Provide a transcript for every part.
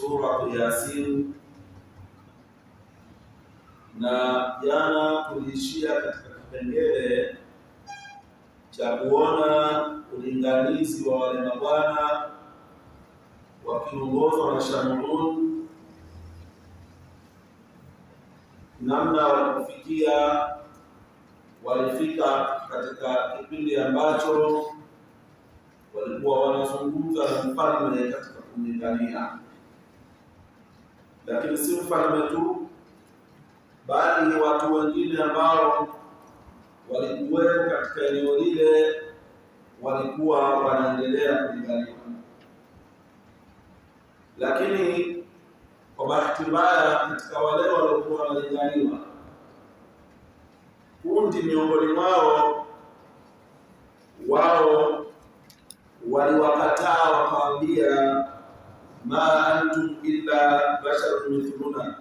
sura Yasin, na jana tuliishia katika kipengele cha kuona ulinganizi wa wale mabwana wakiongozwa na Shamrun, namna walifika katika kipindi ambacho walikuwa wanazungumza na mfalme katika kumlingania. Lakini si mfalme tu, bali watu wengine ambao walikuwepo katika eneo lile walikuwa wanaendelea kulinganiwa. Lakini kwa bahati mbaya, katika wale waliokuwa wanalinganiwa, kundi miongoni mwao waliwakataa, wakawaambia ma antum illa basharun mithluna,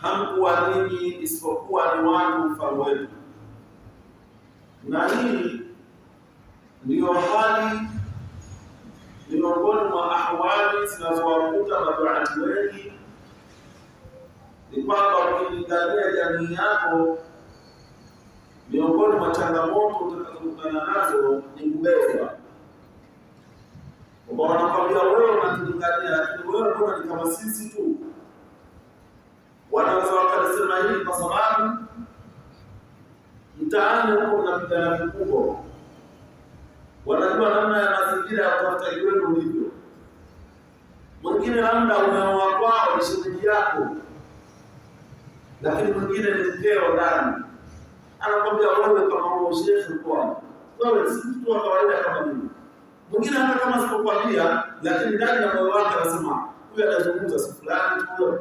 hamkuwa ninyi isipokuwa ni watu mfano wetu. Na hii ndiyo hali miongoni mwa ahwali zinazowakuta maduati wengi, ni kwamba ukilingania jamii yako, miongoni mwa changamoto utakazokutana nazo ni kubezwa. Kwa wanakwambia wewe unatulingania, lakini wewe mbona ni kama sisi tu? Wanaweza wakasema hili kwa sababu mtaani huko mnapigana vikubwa, wanajua namna ya mazingira ya utafutaji wenu ulivyo. Mwingine labda umeoa kwao ni shemeji yako, lakini mwingine ni mkeo ndani, anakwambia wewe kama uoshefu kwao, wewe si mtu wa kawaida kama mimi. Mwingine hata kama sikukwambia, lakini ndani ya moyo wake anasema huyu anazungumza si fulani tu.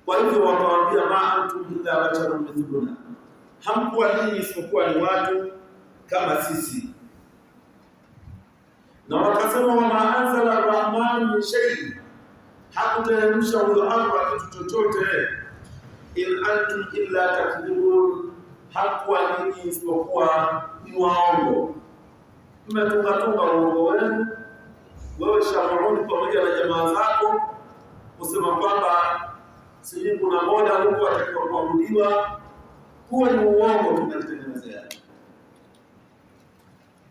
Kwa hivyo wakawaambia ma antum illa basharun mithluna, hamkuwa ninyi isipokuwa ni watu kama sisi. Na wakasema wama anzala arrahman min shay, hakuteremsha huyo Allah kitu chochote. In antum illa takdhibun, hakuwa ninyi isipokuwa ni waongo. Mmetunga uongo wenu wewe Shamrun pamoja na jamaa zako, kusema kwamba sisi kuna moja huko atakiwa kuabudiwa. Huo ni uongo tumetengenezea.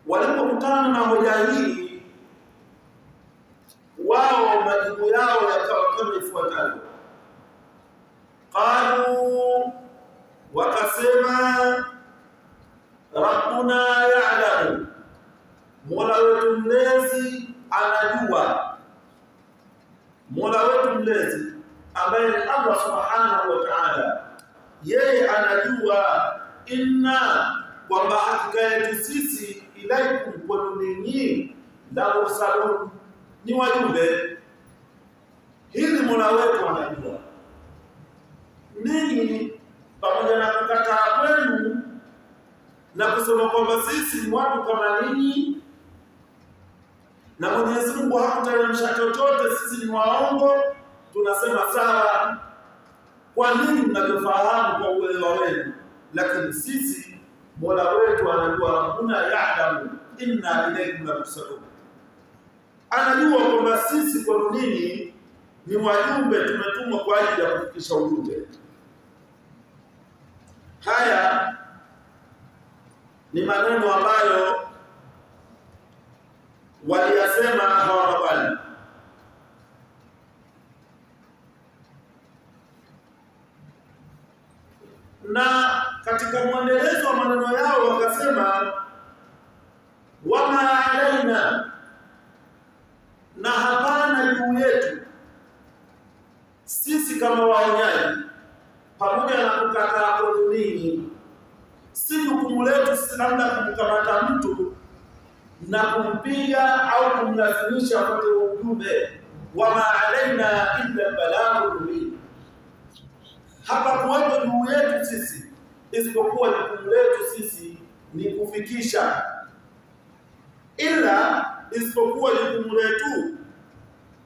Walipokutana na hoja hii, wao majibu yao yakawa kama ifuatavyo. Qalu, wakasema rabbuna ya'lamu, Mola wetu mlezi anajua. Mola wetu mlezi ambaye ni Allah subhanahu wa ta'ala, yeye anajua inna, kwamba hakika yetu sisi ilaikum, kwenu ninyi, la mursalun, ni wajumbe. Hili Mola wetu anajua. Ninyi pamoja na kukataa kwenu na kusema kwamba sisi ni watu kama ninyi, na Mwenyezi Mungu hakuteremsha chochote, sisi ni waongo, tunasema sawa. Kwa nini mnavyofahamu kwa uelewa wenu? Lakini sisi Mola wetu anajua, rabbuna ya'lamu inna ilaykum lamursalun, anajua kwamba sisi kwa nini ni wajumbe, tumetumwa kwa ajili ya kufikisha ujumbe. Haya ni maneno ambayo waliyasema hawa mabwana. Na katika mwendelezo wa maneno yao wakasema wama alaina, na hapana juu yetu sisi kama waonyaji, pamoja na kukataa kwenu ninyi, si jukumu letu sisi labda kumkamata mtu na kumpiga au kumlazimisha apate ujumbe. Wama alaina illa balaghu mubin, hapa kuwepo juu yetu sisi isipokuwa jukumu letu sisi ni kufikisha, ila isipokuwa jukumu letu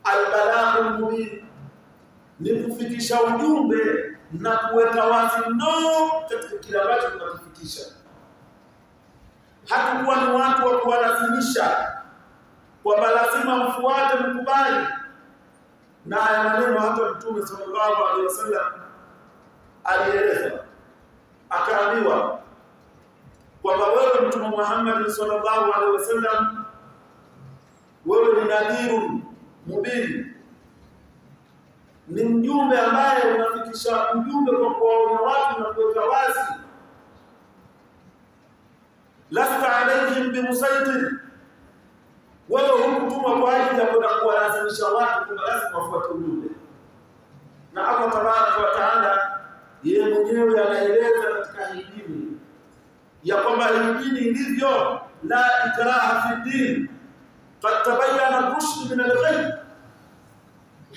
albalaghu mubin, ni kufikisha ujumbe na kuweka wazi katika kile ambacho tunakifikisha. hatukuwa ni watu wa kuwalazimisha kwamba lazima mfuate mkubali. Na haya maneno hata Mtume sallallahu alaihi wasallam alieleza, akaambiwa kwamba wewe Mtume Muhammad sallallahu alaihi wasallam, wewe ni nadhirun mubin, ni mjumbe ambaye unafikisha ujumbe kwa kuwaonya watu na kuweka wazi. Lasta alaihim bimusaitir, wewe hukutumwa kwa ajili ya kwenda kuwalazimisha watu kwamba lazima wafuate ujumbe. Na Allah tabaraka wa taala yeye mwenyewe anaeleza katika hii dini ya kwamba hii dini ilivyo, la ikraha fi din qad tabayyana rushd min al-ghayy,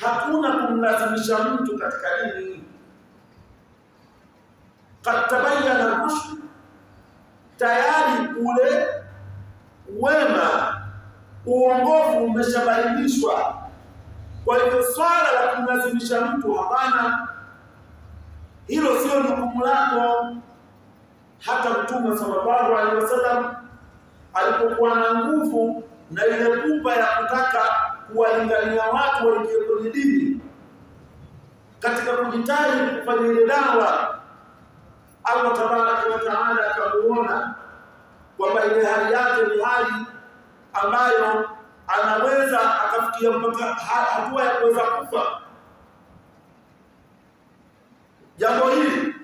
hakuna kumlazimisha mtu katika dini. Qad tabayyana rushd, tayari ule wema uongofu umeshabainishwa. Kwa hivyo swala la kumlazimisha mtu hapana, hilo sio jukumu lako. Hata Mtume sallallahu alaihi wasallam alipokuwa na nguvu na ile pupa ya kutaka kuwalingania watu waingie kwenye dini, katika kujitahidi kufanya ile dawa, Allah tabaraka wa taala akamuona kwamba ile hali yake ni hali ambayo anaweza akafikia mpaka hatua ya kuweza kufa. Jambo hili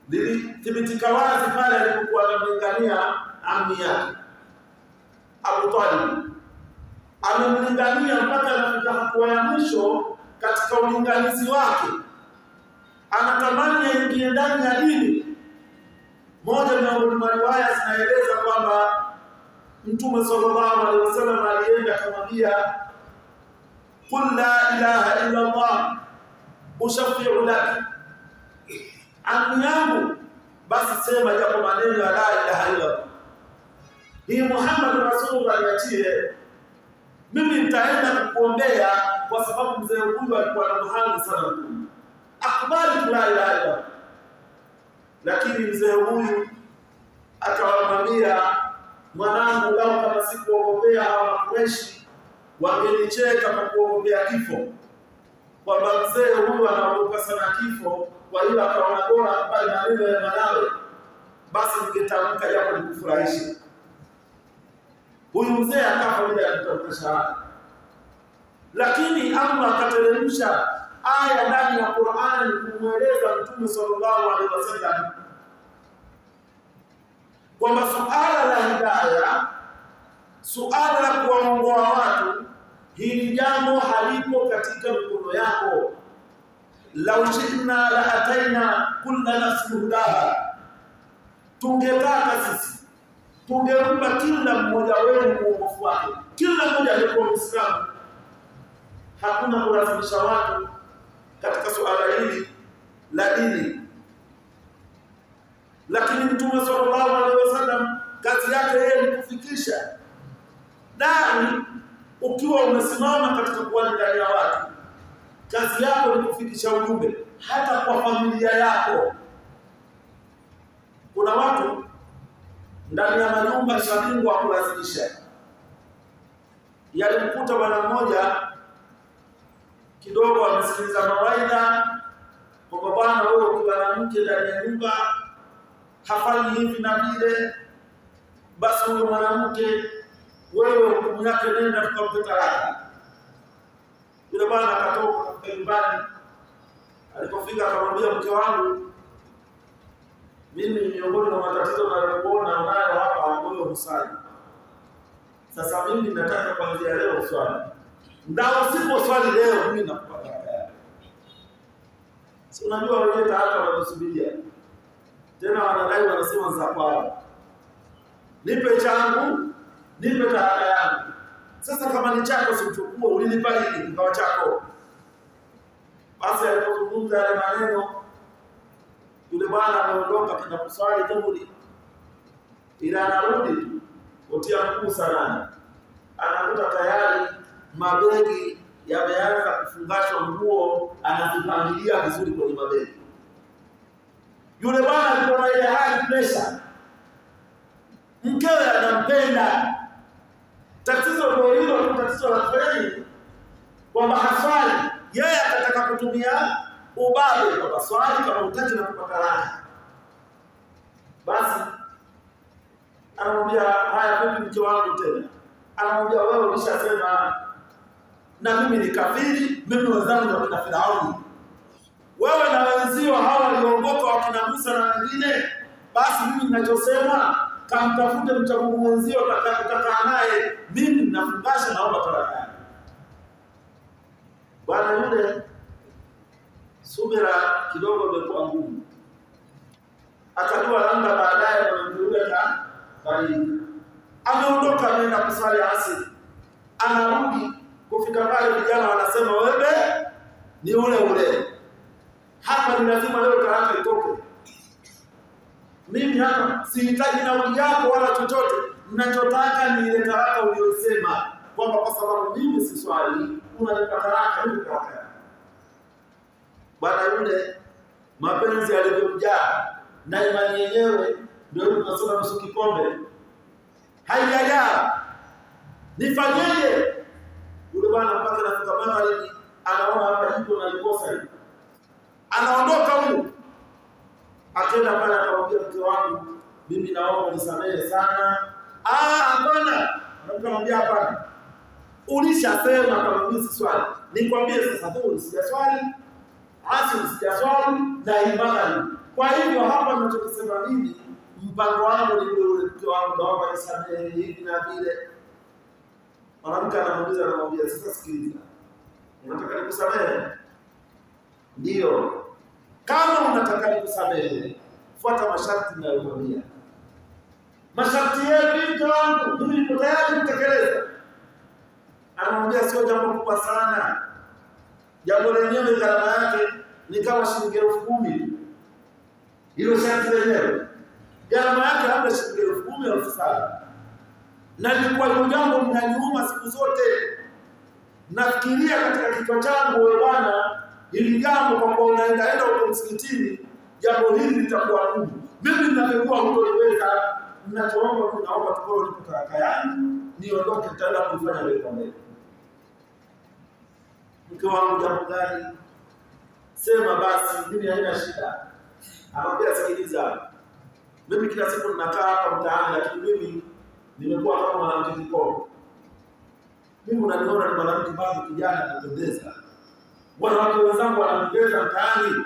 lilithibitika wazi pale alipokuwa anamlingania ammi yake Abu Talib. Amemlingania mpaka anafika hatua ya mwisho katika ulinganizi wake, anatamani aingie ndani ya dini. Moja miongoni mwa riwaya zinaeleza kwamba Mtume sallallahu alaihi wasallam alienda akamwambia, qul la ilaha illa Allah ushafi'u lak, ammi yangu, basi sema japo maneno ya la ilaha illa Allah, hii Muhammad rasulullah niachie, mimi nitaenda kukuombea, kwa sababu mzee huyu alikuwa na mahali sana, akubali la ilaha illa Allah. Lakini mzee huyu akamwambia, mwanangu, lao kama sikuogombea hawa Makureshi wangenicheka kwa kuogombea kifo, kwamba mzee huyu anaogopa sana kifo, kwa hiyo akaona bora akubali maneno ya mwanawe, basi ningetamka japo nikufurahishe. Huyu mzee akafa bila ya kutamka shahada. Lakini Allah akateremsha aya ndani ya Qur'ani kumweleza Mtume sallallahu alaihi wasallam kwamba suala la hidayah, suala la kuwaongoa watu, hili jambo halipo katika mikono yako. Lau shi'na la ataina kulla nafsin hudaha, tungetaka sisi tungempa kila mmoja wenu uongofu wake, kila mmoja aliyekuwa Muislamu. Hakuna kulazimisha watu katika suala hili la dini. Lakini Mtume sallallahu alaihi wasallam kazi yake yeye ni kufikisha dani. Ukiwa umesimama katika kuwalingania watu, kazi yako ni kufikisha ujumbe hata kwa familia yako. Kuna watu ndani ya majumba ni mabingwa wa kulazimisha. Yalimkuta bwana mmoja kidogo amesikiliza mawaidha kwamba bwana, wewe ukiwa na mke ndani ya nyumba hafanyi hivi na vile, basi huyo mwanamke wewe hukumu yake nenda tukampe talaka. Yule bwana akatoka katika nyumbani, alipofika akamwambia mke wangu, mimi miongoni mwa matatizo ninayoona nayo hapa wewe husali. Sasa mimi nataka kuanzia leo swali. Ndio usipo swali leo mimi nakupa talaka. Si unajua wewe talaka wanasubiria. Tena wanadai wanasema za kwao. Nipe changu, nipe talaka yangu. Sasa kama ni chako usichukue, ulinipa hili kikawa chako. Basi alipozungumza yale maneno, yule bwana ameondoka kwenda kuswali dhuhuri. Ila anarudi kutia mkuu sana, anakuta tayari mabegi yameanza kufungashwa nguo, anazipangilia vizuri kwenye mabegi. Yule bwana alikuwa na ile hali pressure, mkewe anampenda. Tatizo ndio hilo, tatizo la kweli kwamba haswali, yeye akataka kutumia ubabe kwa swali kama utaki na kupata raha. Basi anamwambia haya, vipi mke wangu tena? Anamwambia wewe ulishasema na mimi ni kafiri, mimi wenzangu ni kafiri hao. Wewe na wenzio hawa waliongoka wakina Musa na wengine, basi mimi ninachosema kamtafute mcha Mungu mwenzio utakataa naye, mimi ninafungasha naomba talaka. Bwana yule subira kidogo imekuwa ngumu. Akajua labda baadaye anamjulia bali ameondoka ameenda kusali asili. Anarudi kufika pale vijana wanasema wewe ni ule ule. Hapa ni lazima leo talaka itoke. Mimi hapa sihitaji nauli yako wala chochote. Ninachotaka ni ile talaka uliyosema kwamba kwa sababu mimi si swali unanipa talaka ni talaka. Bwana yule mapenzi yalivyomjaa na imani yenyewe ndio tunasema nusu kikombe haijajaa. Nifanyeje? Yule bwana mpaka nafika mahali anaona hapa jipo na likosa hili. Anaondoka huyo. Akaenda pale akamwambia mke wangu, mimi naomba nisamehe sana. Hapana. Anamwambia hapana. Ulishasema kama mimi si swali. Nikwambie sasa tu sijaswali. Sijaswali na imani. Kwa hivyo hapa ninachosema mimi, mpango wangu ni ule mke wangu naomba nisamehe hivi na vile. Mwanamke anamuuliza anamwambia sasa sikiliza. Unataka nikusamehe? Ndio. Kama unataka nikusamehe, fuata masharti ninayokuambia. Masharti yepi mke wangu? Mimi niko tayari kutekeleza. Anamwambia sio jambo kubwa sana. Jambo lenyewe gharama yake ni kama shilingi 10,000. Hilo sharti lenyewe gharama yake labda shilingi 10,000 au 7,000. Na nilikuwa hilo jambo mnaniuma siku zote. Nafikiria katika kichwa changu, wewe bwana, hili jambo kwa kuwa unaenda huko msikitini, jambo hili litakuwa ngumu. Mimi ninapekua hutoweza, ninachoomba naomba tukao nipo talaka yangu, niondoke nitaenda kufanya wewe mbele. Mke wangu jambo gani? Sema basi, mimi haina shida. Anamwambia sikiliza. Mimi kila siku ninakaa hapa mtaani, lakini mimi nimekuwa kama mwanamke kikoo. Mimi unaniona ni mwanamke bado kijana anapendeza. Wanawake wenzangu wanapendeza mtaani.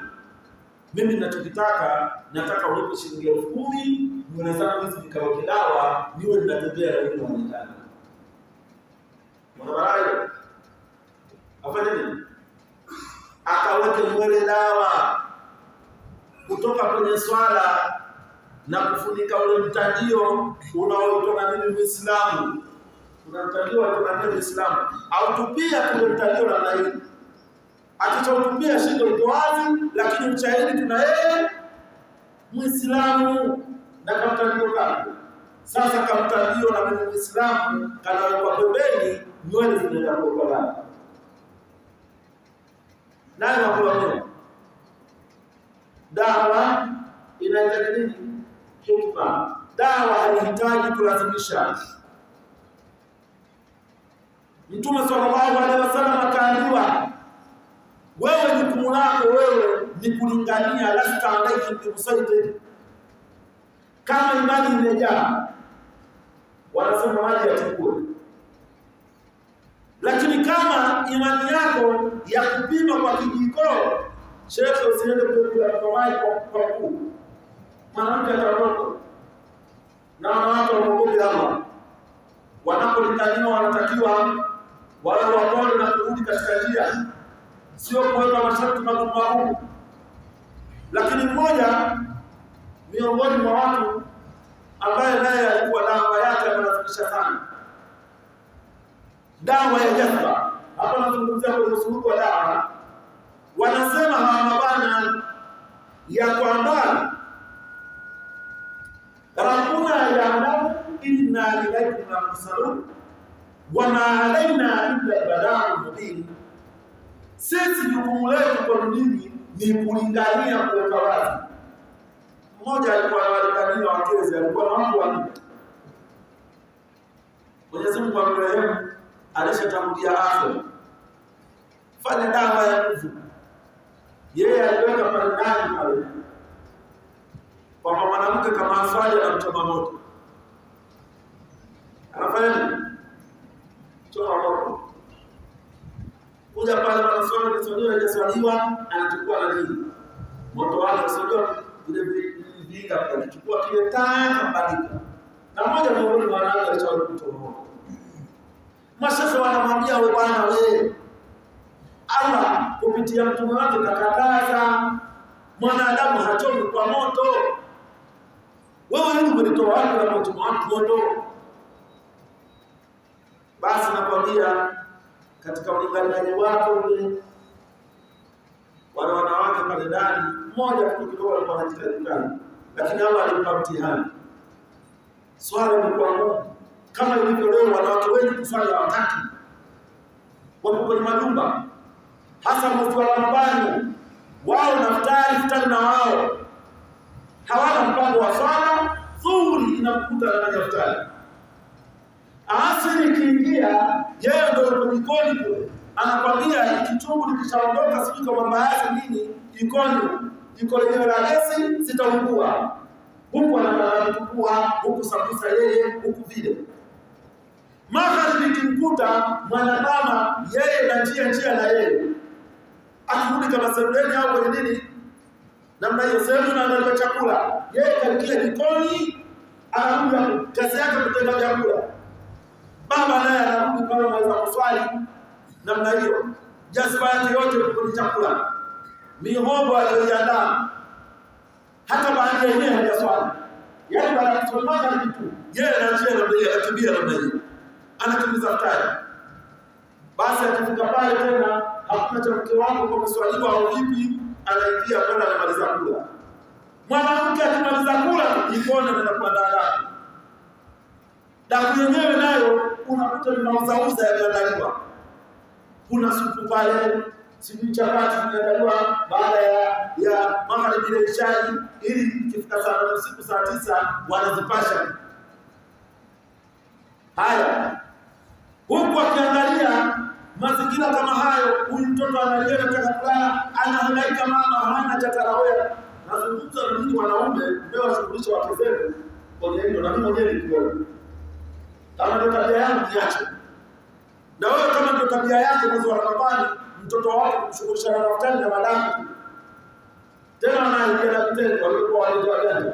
Mimi ninachokitaka, nataka unipe shilingi 10,000, nywele zangu hizi nikaweke dawa, niwe ninatembea na wewe mwanadamu. Mwanabayo afanye nini? Akaweke nywele dawa kutoka kwenye swala na kufunika ule mtandio unaoitwa na mimi Muislamu. Kuna mtandio unaoitwa na mimi Muislamu. Au tupia kule mtandio namna hii. Akichotupia shingo iko wazi, lakini mshahidi tuna yeye Muislamu na kamtandio kako. Sasa kamtandio na mimi Muislamu kanawekwa pembeni, nywele zinaenda kwa lala. Nani wakulaumiwa? Dawa inahitaji nini? Hikma. Dawa haihitaji kulazimisha. Mtume sallallahu alaihi wasallam akaambiwa, wewe jukumu lako wewe ni kulingania, lasta alayhi bimusaitir. Kama imani imejaa, wanasema maji yachukue. Lakini kama imani yako ya kupima kwa kijiko, shekhe usiende kwa maji kwa kuu. Mwanamke ataondoka. Na wanawake waogope Allah. Wanapolingania wanatakiwa wale wapole na kurudi katika njia, sio kuweka masharti magumu. Lakini mmoja miongoni mwa watu ambaye naye alikuwa dawa yake anafundisha sana, dawa ya jazba. Hapa nazungumzia kwa usulubu wa dawa. Wanasema hawa mabana ya kwamba Rabbuna ya'lamu inna ilaykum mursalun wa ma alaina illa al-balagh mubin. Sisi jukumu letu kwa dini ni kulingania kuweka wazi. Mmoja alikuwa analingania wakezi, alikuwa na watu wanne. Mwenyezi Mungu amrehemu, alishatangulia akhera. Fanya dawa ya nguvu. Yeye aliweka pale ndani pale kwamba mwanamke kama aswali anamchoma moto. Anafanya nini? Choma moto. Kuja pale wanaswali kisojeo hajaswaliwa, anachukua na nini? Moto wake kisojeo ile vinga anachukua kile taka badika. Na mmoja miongoni mwa wanawake alishawahi kuchoma moto. Mashehe wanamwambia wewe bwana wewe, Allah kupitia mtume wake kakataza mwanadamu hachomi kwa moto. Wewe hivi umenitoa wapi na mtume wako moto? Basi nakwambia katika ulinganiaji wako ule wale wanawake pale ndani, mmoja kidogo alikuwa anajitahidi, lakini Allah alimpa mtihani. Swala ni kwa Mungu. Kama ilivyo leo wanawake wengi kufanya hawataki. Wapo kwenye majumba. Hasa mtu wa Ramadhani, wao naftari na wao. Hawana mpango wa swala, dhuhuri inamkuta na naftari. Asili ikiingia, yeye ndio yuko jikoni kule. Anakwambia kichungu nikishaondoka sijui kama mama yake nini, iko lenyewe la gesi sitaungua. Huku anachukua, huku sabisa yeye, huku vile. Mahali nikimkuta mwanamama yeye na njia na yeye. Akirudi kama sebuleni au kwenye nini? Namna hiyo sehemu na analipa chakula. Yeye kalikia jikoni, anarudi kazi yake kutenga chakula. Baba naye anarudi pale anaweza kuswali namna hiyo. Jazba yake yote kwenye chakula. Mihogo aliyoiandaa. Hata baada ya yeye hajaswali. Yaani baada ya kuswali ni kitu. Yeye anaachia na mbele akimbia namna hiyo. Anakimbiza futari. Basi akifika pale tena hakuna cha mke wako kwa kuswaliwa au vipi, anaingia pale anamaliza kula. Mwanamke akimaliza kula jikoni anaenda kuandaa daku. Daku yenyewe nayo unakuta mnauzauza yameandaliwa. Kuna supu pale, sijui chapati zimeandaliwa baada ya magharibi ile ishai, ili ikifika saa 8 usiku saa 9 wanazipasha. Haya. Huku akiangalia mazingira kama hayo, huyu mtoto analia anataka kulala, anahangaika mama hana cha tarawih. Nazungumza na mimi wanaume ndio washughulisha wake zenu kwenye hilo, na mimi mwenyewe nikiona. Kama ndio tabia yangu niache. Na wewe kama ndio tabia yako mwezi wa Ramadhani, mtoto wako kumshughulisha na daftari na madafu. Tena anaingia na vitendo walikuwa wale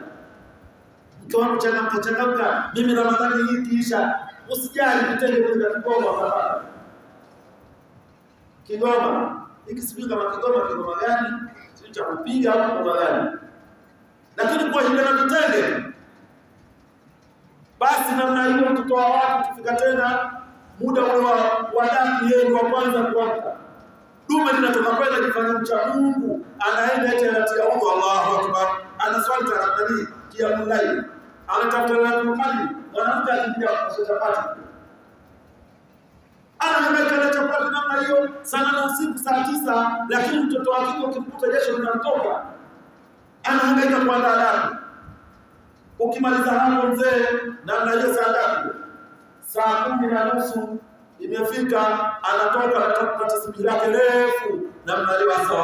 mkiwa mchangamka, mimi Ramadhani hii kisha usijali vitendo vya Kigoma hapa. Kigoma, ikisibika kama Kigoma gani? Sio cha kupiga au ngoma gani? Lakini kwa hilo na vitendo. Basi namna hiyo mtoto wa watu kufika tena muda ule wa damu yeye wa kwanza kuamka. Dume linatoka kwenda kufanya mcha Mungu, anaenda eti anatia udhu, Allahu Akbar. Anaswali tarawih kiamul layl. Anatafuta na mkali, mwanamke akiingia kwa chapati. Anahangaika na chapati namna hiyo sana na usiku saa 9, lakini mtoto wake ukimkuta jasho linamtoka. Anahangaika kuandaa damu. Ukimaliza hapo mzee namna hiyo saa ngapi? Saa 10:30 imefika, anatoka anatafuta tasbihi lake refu namna hiyo.